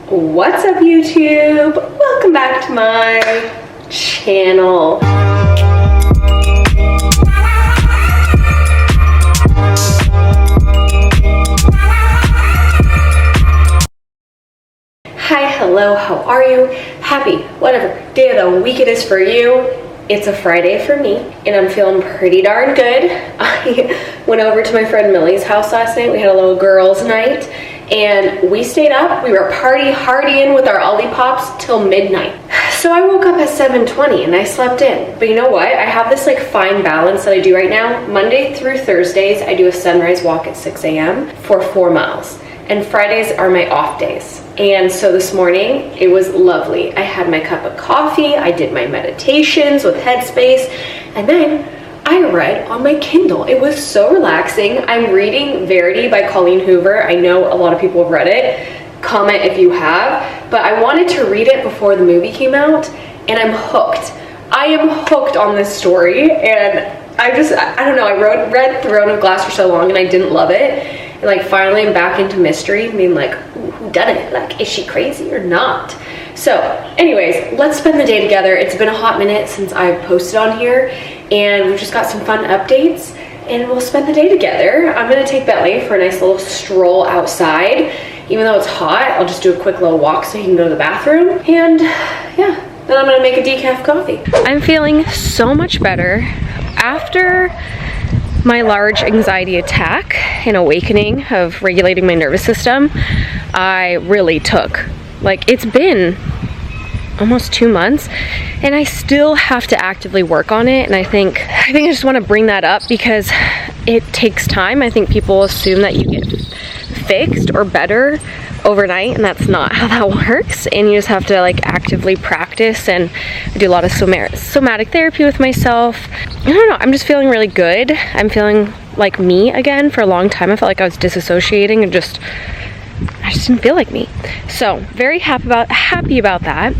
What's up, YouTube? Welcome back to my channel. Hi, hello, how are you? Happy, whatever day of the week it is for you. It's a Friday for me, and I'm feeling pretty darn good. I went over to my friend Millie's house last night. We had a little girls' night, and we stayed up. We were partying with our Ollipops till midnight. So I woke up at 7:20 and I slept in. But you know what? I have this like fine balance that I do right now. Monday through Thursdays, I do a sunrise walk at 6 a.m. for 4 miles. And Fridays are my off days. And so this morning, it was lovely. I had my cup of coffee, I did my meditations with Headspace, and then I read on my Kindle. It was so relaxing. I'm reading Verity by Colleen Hoover. I know a lot of people have read it. Comment if you have. But I wanted to read it before the movie came out, and I'm hooked. I am hooked on this story, and I don't know, I read Throne of Glass for so long, and I didn't love it. And like finally I'm back into mystery, being like, ooh, who done it? Like, is she crazy or not? So anyways, let's spend the day together. It's been a hot minute since I've posted on here, and we've just got some fun updates, and we'll spend the day together. I'm gonna take Bentley for a nice little stroll outside. Even though it's hot, I'll just do a quick little walk so he can go to the bathroom. And yeah, then I'm gonna make a decaf coffee. I'm feeling so much better after my large anxiety attack and awakening of regulating my nervous system. I really took, like, it's been almost 2 months and I still have to actively work on it. And I think I just want to bring that up because it takes time. I think people assume that you get fixed or better overnight, and that's not how that works. And you just have to like actively practice, and I do a lot of somatic therapy with myself. I don't know, I'm just feeling really good. I'm feeling like me again. For a long time I felt like I was disassociating and I just didn't feel like me. So very happy about that.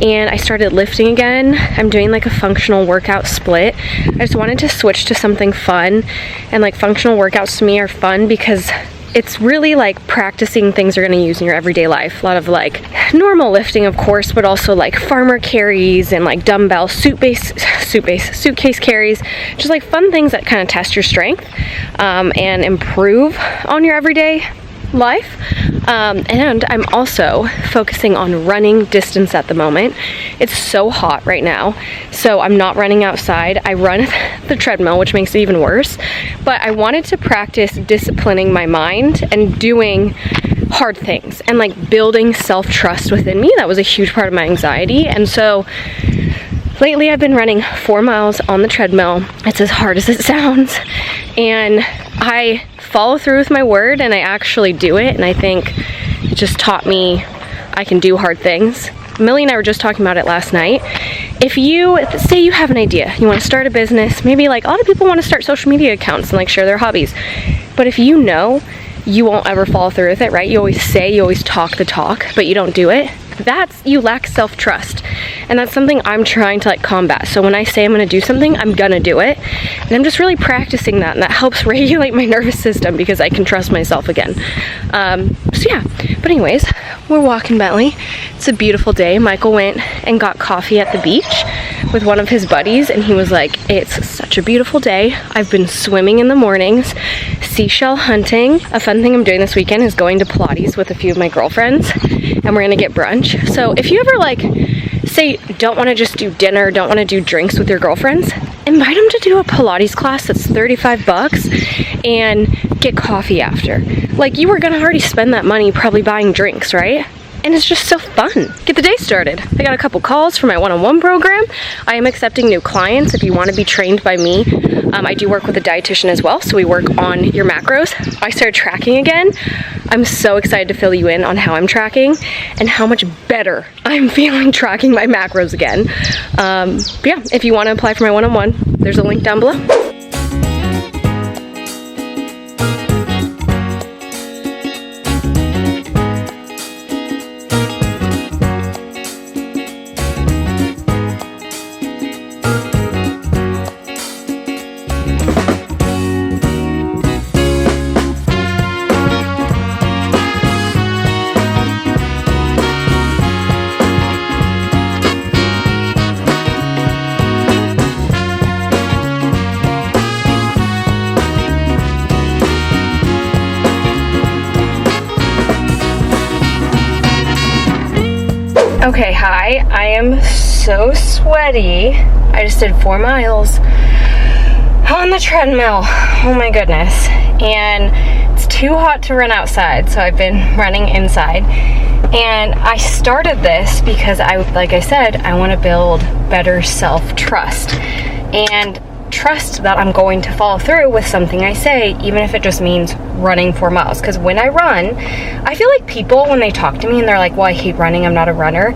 And I started lifting again. I'm doing like a functional workout split. I just wanted to switch to something fun, and like functional workouts to me are fun because it's really like practicing things you're going to use in your everyday life. A lot of like normal lifting, of course, but also like farmer carries and like dumbbell suitcase carries. Just like fun things that kind of test your strength and improve on your everyday life. And I'm also focusing on running distance at the moment. It's so hot right now, so I'm not running outside. I run the treadmill, which makes it even worse. But I wanted to practice disciplining my mind and doing hard things and like building self-trust within me. That was a huge part of my anxiety. And so lately I've been running 4 miles on the treadmill. It's as hard as it sounds, and I follow through with my word and I actually do it. And I think it just taught me I can do hard things. Millie and I were just talking about it last night. If you say you have an idea, you want to start a business, maybe like a lot of people want to start social media accounts and like share their hobbies, but if you know you won't ever follow through with it, right? You always talk the talk, but you don't do it. You lack self-trust. And that's something I'm trying to like combat. So when I say I'm going to do something, I'm going to do it. And I'm just really practicing that, and that helps regulate my nervous system because I can trust myself again. So yeah, but anyways, we're walking Bentley. It's a beautiful day. Michael went and got coffee at the beach with one of his buddies, and he was like, it's such a beautiful day. I've been swimming in the mornings, seashell hunting. A fun thing I'm doing this weekend is going to Pilates with a few of my girlfriends, and we're gonna get brunch. So if you ever like say don't want to just do dinner, don't want to do drinks with your girlfriends, invite them to do a Pilates class that's $35 and get coffee after. Like, you were gonna already spend that money probably buying drinks, right? And it's just so fun. Get the day started. I got a couple calls for my one-on-one program. I am accepting new clients if you want to be trained by me. I do work with a dietitian as well, so we work on your macros. I started tracking again. I'm so excited to fill you in on how I'm tracking and how much better I'm feeling tracking my macros again. But yeah, if you want to apply for my one-on-one, there's a link down below. Okay, hi. I am so sweaty. I just did 4 miles on the treadmill. Oh my goodness. And it's too hot to run outside, so I've been running inside. And I started this because like I said, I want to build better self-trust and trust that I'm going to follow through with something I say, even if it just means running 4 miles. Because when I run, I feel like people, when they talk to me and they're like, well, I hate running, I'm not a runner.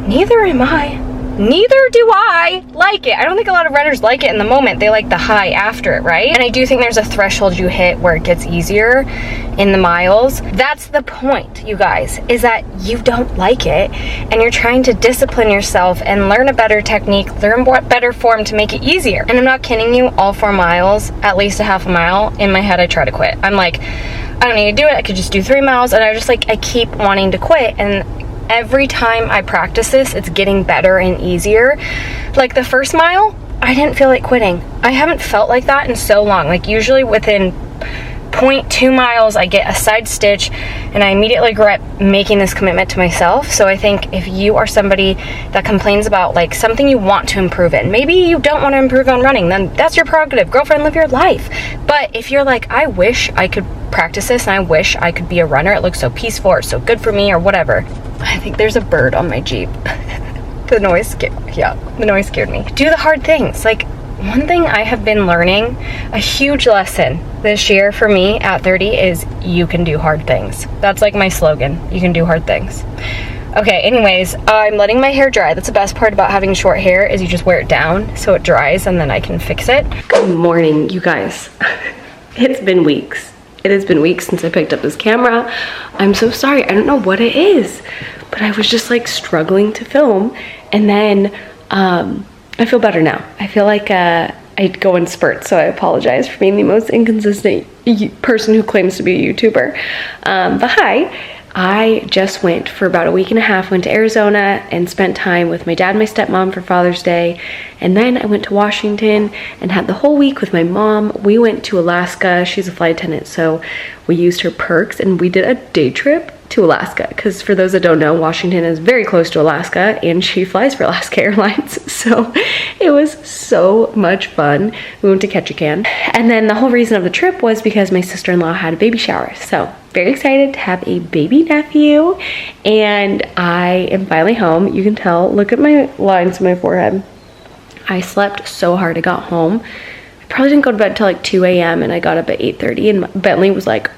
Neither am I. Neither do I like it. I don't think a lot of runners like it in the moment. They like the high after it, right? And I do think there's a threshold you hit where it gets easier in the miles. That's the point, you guys, is that you don't like it and you're trying to discipline yourself and learn a better technique, learn what better form to make it easier. And I'm not kidding you, all 4 miles, at least a half a mile, in my head I try to quit. I'm like, I don't need to do it. I could just do 3 miles. And I keep wanting to quit. And every time I practice this, it's getting better and easier. Like the first mile, I didn't feel like quitting. I haven't felt like that in so long. Like usually within 0.2 miles, I get a side stitch and I immediately regret making this commitment to myself. So I think if you are somebody that complains about like something you want to improve in, maybe you don't want to improve on running, then that's your prerogative. Girlfriend, live your life. But if you're like, I wish I could practice this and I wish I could be a runner, it looks so peaceful or so good for me or whatever. I think there's a bird on my Jeep. The noise scared me. Do the hard things. Like, one thing I have been learning, a huge lesson this year for me at 30 is you can do hard things. That's like my slogan. You can do hard things. Okay, anyways, I'm letting my hair dry. That's the best part about having short hair is you just wear it down so it dries and then I can fix it. Good morning, you guys. It's been weeks. It has been weeks since I picked up this camera. I'm so sorry. I don't know what it is, but I was just like struggling to film. And then I feel better now. I feel like I go in spurts, so I apologize for being the most inconsistent person who claims to be a YouTuber. But hi. I just went for about a week and a half, went to Arizona and spent time with my dad and my stepmom for Father's Day. And then I went to Washington and had the whole week with my mom. We went to Alaska. She's a flight attendant, so we used her perks and we did a day trip to Alaska. Because for those that don't know, Washington is very close to Alaska and she flies for Alaska Airlines. So it was so much fun. We went to Ketchikan. And then the whole reason of the trip was because my sister-in-law had a baby shower. So very excited to have a baby nephew, and I am finally home. You can tell, look at my lines on my forehead. I slept so hard. I got home. I probably didn't go to bed until like 2 a.m. and I got up at 8:30 and Bentley was like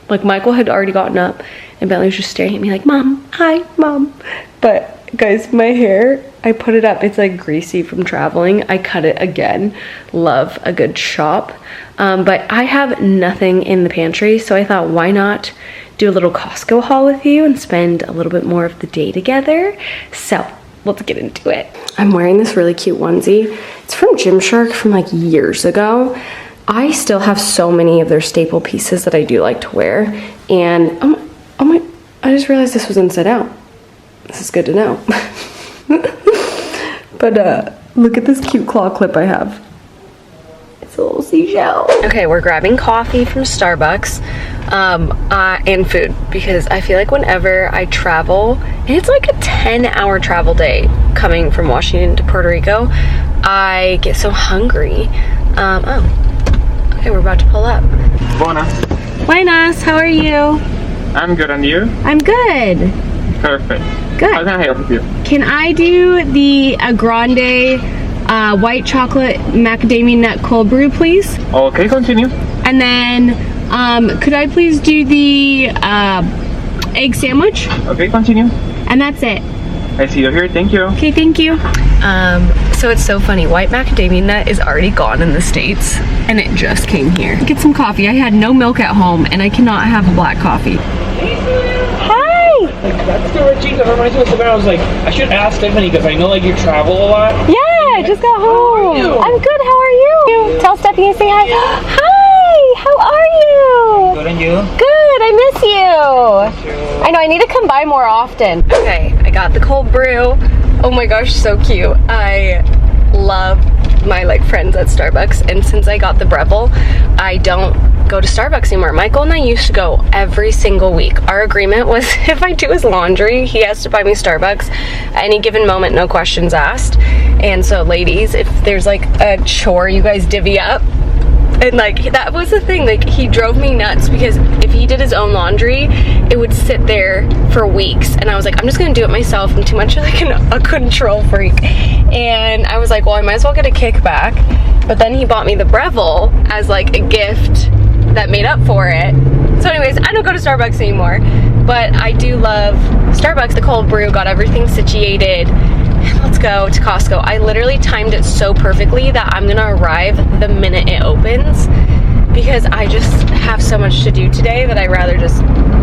Michael had already gotten up and Bentley was just staring at me like, Mom, hi, Mom. But guys, my hair, I put it up. It's like greasy from traveling. I cut it again. Love a good chop. But I have nothing in the pantry, so I thought, why not do a little Costco haul with you and spend a little bit more of the day together? So let's get into it. I'm wearing this really cute onesie. It's from Gymshark from like years ago. I still have so many of their staple pieces that I do like to wear. And oh my, I just realized this was inside out. This is good to know. But look at this cute claw clip I have. It's a little seashell. Okay, we're grabbing coffee from Starbucks and food because I feel like whenever I travel, and it's like a 10-hour travel day coming from Washington to Puerto Rico, I get so hungry. Okay, we're about to pull up. Buenas, how are you? I'm good, and you? I'm good. Perfect. Good. How can I help you? Can I do the grande white chocolate macadamia nut cold brew, please? Okay, continue. And then, could I please do the egg sandwich? Okay, continue. And that's it. I see you here. Thank you. Okay, thank you. So it's so funny. White macadamia nut is already gone in the States, and it just came here. Get some coffee. I had no milk at home, and I cannot have a black coffee. Hi! That's the red cheese that reminds me of Savannah. I was like, I should ask Stephanie because I know like you travel a lot. Yeah, I just got home. I'm good. How are you? Tell Stephanie to say hi. Hi! How are you? Good, and you? Good. I miss you. I know. I need to come by more often. Okay, I got the cold brew. Oh my gosh, so cute. I love my like friends at Starbucks, and since I got the Breville, I don't go to Starbucks anymore. Michael and I used to go every single week. Our agreement was if I do his laundry, he has to buy me Starbucks at any given moment, no questions asked. And so ladies, if there's like a chore you guys divvy up, and like that was the thing, like he drove me nuts because if he did his own laundry, it would sit there for weeks, and I was like, I'm just gonna do it myself. I'm too much like a control freak. And I was like, well, I might as well get a kickback. But then he bought me the Breville as like a gift that made up for it. So anyways, I don't go to Starbucks anymore, but I do love Starbucks. The cold brew, got everything situated. Let's go to Costco. I literally timed it so perfectly that I'm gonna arrive the minute it opens because I just have so much to do today that I'd rather just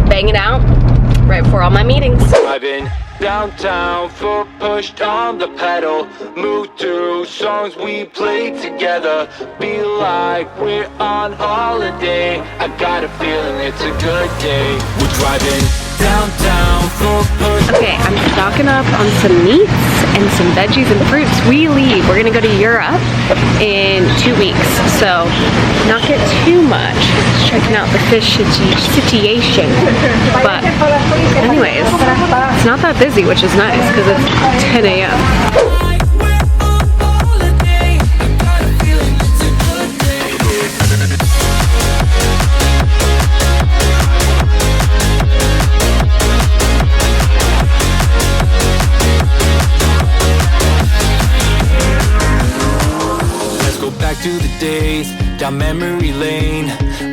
bang it out right before all my meetings. Driving downtown, foot pushed on the pedal, move through songs we played together, feel like we're on holiday. I got a feeling it's a good day. We're driving downtown, foot pushed. Okay, I'm stocking up on some meats and some veggies and fruits. We leave. We're gonna go to Europe in 2 weeks, so not get too much. Just checking out the fish situation. But anyways, it's not that busy, which is nice because it's 10 a.m. Back to the days, down memory lane,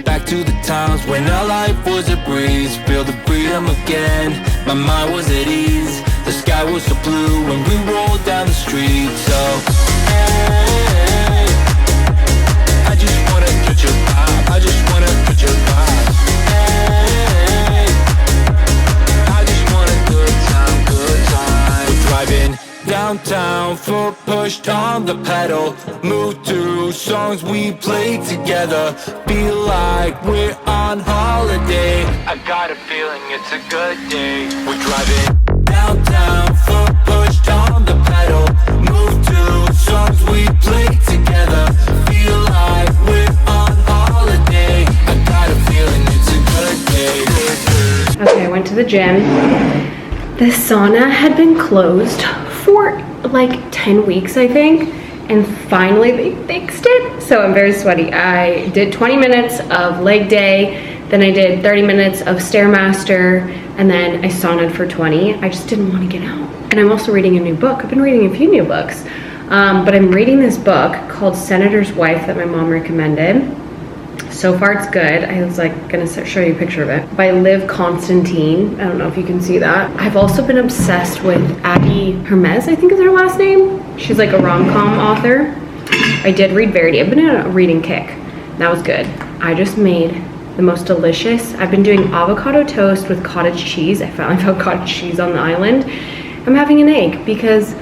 back to the times when our life was a breeze. Feel the freedom again, my mind was at ease. The sky was so blue when we rolled down the street. So, hey, I just wanna touch your vibe, I just wanna touch your vibe. Hey, I just want a good time, good time. We're driving downtown, foot pushed on the pedal, move through songs we played together, feel like we're on holiday. I got a feeling it's a good day. We're driving downtown, foot pushed on the pedal, move through songs we played together, feel like we're on holiday. I got a feeling it's a good day. Okay, I went to the gym. The sauna had been closed for like 10 weeks, I think, and finally they fixed it. So I'm very sweaty. I did 20 minutes of leg day, then I did 30 minutes of Stairmaster, and then I saunaed for 20. I just didn't want to get out. And I'm also reading a new book. I've been reading a few new books, but I'm reading this book called Senator's Wife that my mom recommended. So far it's good. I was like gonna show you a picture of it. By Liv Constantine. I don't know if you can see that. I've also been obsessed with Abby Hermes, I think is her last name. She's like a rom-com author. I did read Verity. I've been in a reading kick. That was good. I just made the most delicious. I've been doing avocado toast with cottage cheese. I finally found cottage cheese on the island. I'm having an egg because,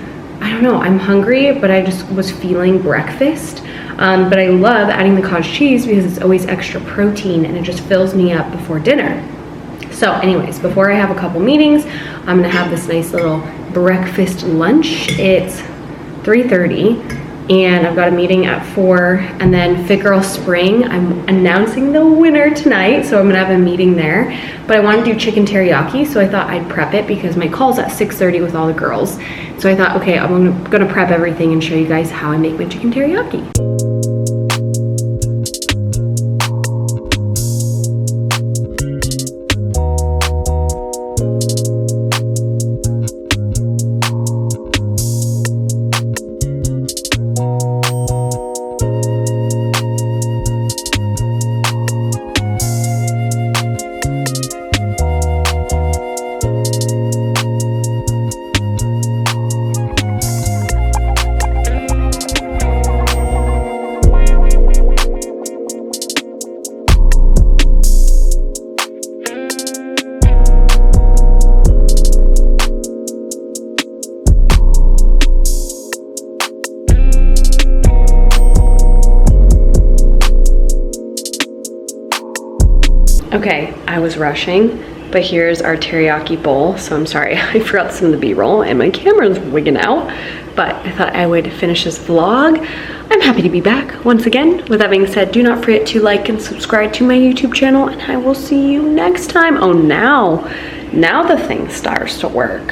I don't know, I'm hungry, but I just was feeling breakfast. But I love adding the cottage cheese because it's always extra protein and it just fills me up before dinner. So anyways, before I have a couple meetings, I'm gonna have this nice little breakfast lunch. It's 3:30 and I've got a meeting at 4, and then Fit Girl Spring, I'm announcing the winner tonight, so I'm gonna have a meeting there. But I want to do chicken teriyaki, so I thought I'd prep it because my call's at 6:30 with all the girls. So I thought, okay, I'm gonna prep everything and show you guys how I make my chicken teriyaki. Okay, I was rushing, but here's our teriyaki bowl. So I'm sorry, I forgot some of the B-roll and my camera's wigging out, but I thought I would finish this vlog. I'm happy to be back once again. With that being said, do not forget to like and subscribe to my YouTube channel, and I will see you next time. Oh, now the thing starts to work.